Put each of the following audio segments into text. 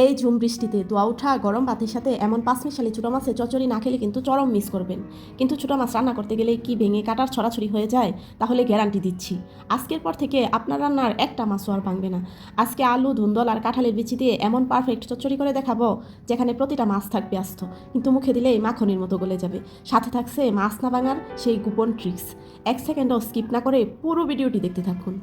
এই ঝুম বৃষ্টিতে দোয়া ওঠা গরম ভাতের সাথে এমন পাঁচমিশালি ছোটো মাছের চচ্চড়ি না খেলে কিন্তু চরম মিস করবেন। কিন্তু ছোটো মাছ রান্না করতে গেলে কি ভেঙে কাটার ছড়াছড়ি হয়ে যায়, তাহলে গ্যারান্টি দিচ্ছি আজকের পর থেকে আপনার রান্নার একটা মাছও আর ভাঙবে না। আজকে আলু, ধুন্দল আর কাঁঠালের বিচি দিয়ে এমন পারফেক্ট চচ্চড়ি করে দেখাবো যেখানে প্রতিটা মাছ থাকবে আস্ত, কিন্তু মুখে দিলেই মাখনের মতো গলে যাবে। সাথে থাকছে মাছ না ভাঙার সেই গোপন ট্রিক্স। এক সেকেন্ডও স্কিপ না করে পুরো ভিডিওটি দেখতে থাকুন।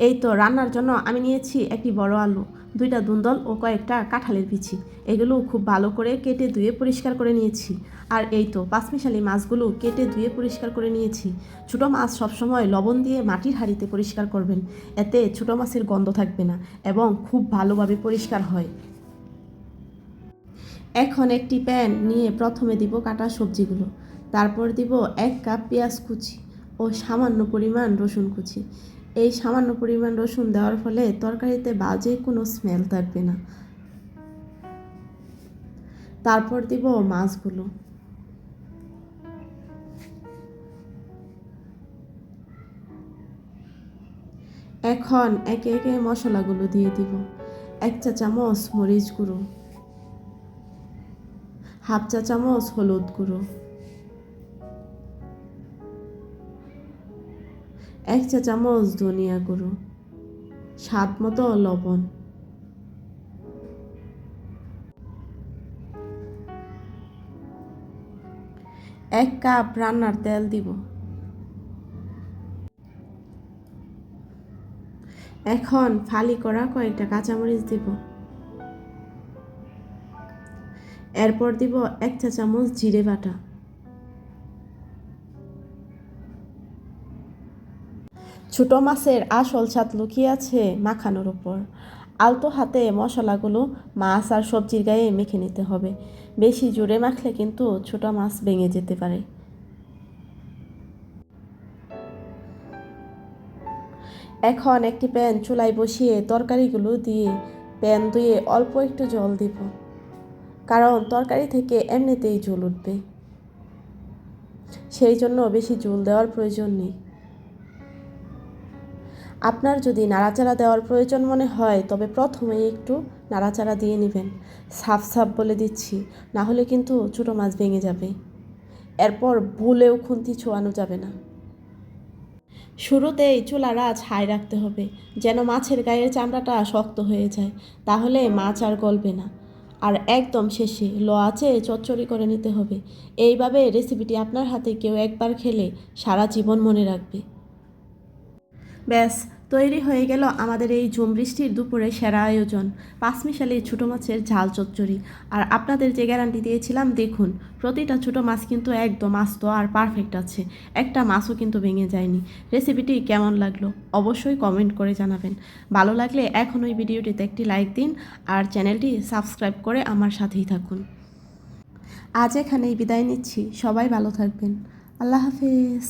এই তো রান্নার জন্য আমি নিয়েছি একটি বড় আলু, দুইটা দুন্দল ও কয়েকটা কাঁঠালের বিচি। এগুলো খুব ভালো করে কেটে ধুয়ে পরিষ্কার করে নিয়েছি। আর এই তো পাঁচমিশালি মাছগুলো কেটে ধুয়ে পরিষ্কার করে নিয়েছি। ছোটো মাছ সবসময় লবণ দিয়ে মাটির হাঁড়িতে পরিষ্কার করবেন, এতে ছোটো মাছের গন্ধ থাকবে না এবং খুব ভালোভাবে পরিষ্কার হয়। এখন একটি প্যান নিয়ে প্রথমে দিব কাটা সবজিগুলো, তারপর দিব 1 কাপ পেঁয়াজ কুচি ও সামান্য পরিমাণ রসুন কুচি। এই সামান্য পরিমাণ রসুন দেওয়ার ফলে তরকারিতে বাজে কোনো স্মেল থাকবে না। তারপর দিব মাছগুলো। এখন একে একে মশলাগুলো দিয়ে দিব। 1 চা চামচ মরিচ গুঁড়ো, হাফ চা চামচ হলুদ গুঁড়ো, 1 চা চামচ ধনিয়া গুঁড়ো, স্বাদ মতো লবণ, 1 কাপ রান্নার তেল দিব। এখন ফালি করা কয়েকটা কাঁচামরিচ দিব। এরপর দিব 1 চা চামচ জিরে বাটা। ছোটো মাছের আসল স্বাদ লুকিয়ে আছে মাখানোর ওপর। আলতো হাতে মশলাগুলো মাছ আর সবজির গায়ে মেখে নিতে হবে। বেশি জোরে মাখলে কিন্তু ছোটো মাছ ভেঙে যেতে পারে। এখন একটি প্যান চুলায় বসিয়ে তরকারিগুলো দিয়ে প্যান ধুয়ে অল্প একটু জল দিব, কারণ তরকারি থেকে এমনিতেই ঝোল উঠবে, সেই জন্য বেশি ঝোল দেওয়ার প্রয়োজন নেই। আপনার যদি নাড়াচাড়া দেওয়ার প্রয়োজন মনে হয় তবে প্রথমেই একটু নাড়াচাড়া দিয়ে নেবেন। সাফ সাফ বলে দিচ্ছি, না হলে কিন্তু ছোটো মাছ ভেঙে যাবে। এরপর ভুলেও খুন্তি ছোঁয়ানো যাবে না। শুরুতেই চুলার আঁচ হাই রাখতে হবে, যেন মাছের গায়ের চামড়াটা শক্ত হয়ে যায়, তাহলে মাছ আর গলবে না। আর একদম শেষে লো আঁচে চচ্চড়ি করে নিতে হবে। এইভাবে রেসিপিটি আপনার হাতে কেউ একবার খেলে সারা জীবন মনে রাখবে। ব্যাস, তৈরি হয়ে গেল আমাদের এই ঝুম বৃষ্টির দুপুরে সেরা আয়োজন, পাঁচমিশালি ছোটো মাছের ঝাল চচ্চড়ি। আর আপনাদের যে গ্যারান্টি দিয়েছিলাম, দেখুন প্রতিটা ছোটো মাছ কিন্তু একদম আস্ত আর পারফেক্ট আছে, একটা মাছও কিন্তু ভেঙে যায়নি। রেসিপিটি কেমন লাগলো অবশ্যই কমেন্ট করে জানাবেন। ভালো লাগলে এখন ওই ভিডিওটিতে একটি লাইক দিন আর চ্যানেলটি সাবস্ক্রাইব করে আমার সাথেই থাকুন। আজ এখানেই বিদায় নিচ্ছি, সবাই ভালো থাকবেন। আল্লাহ হাফেজ।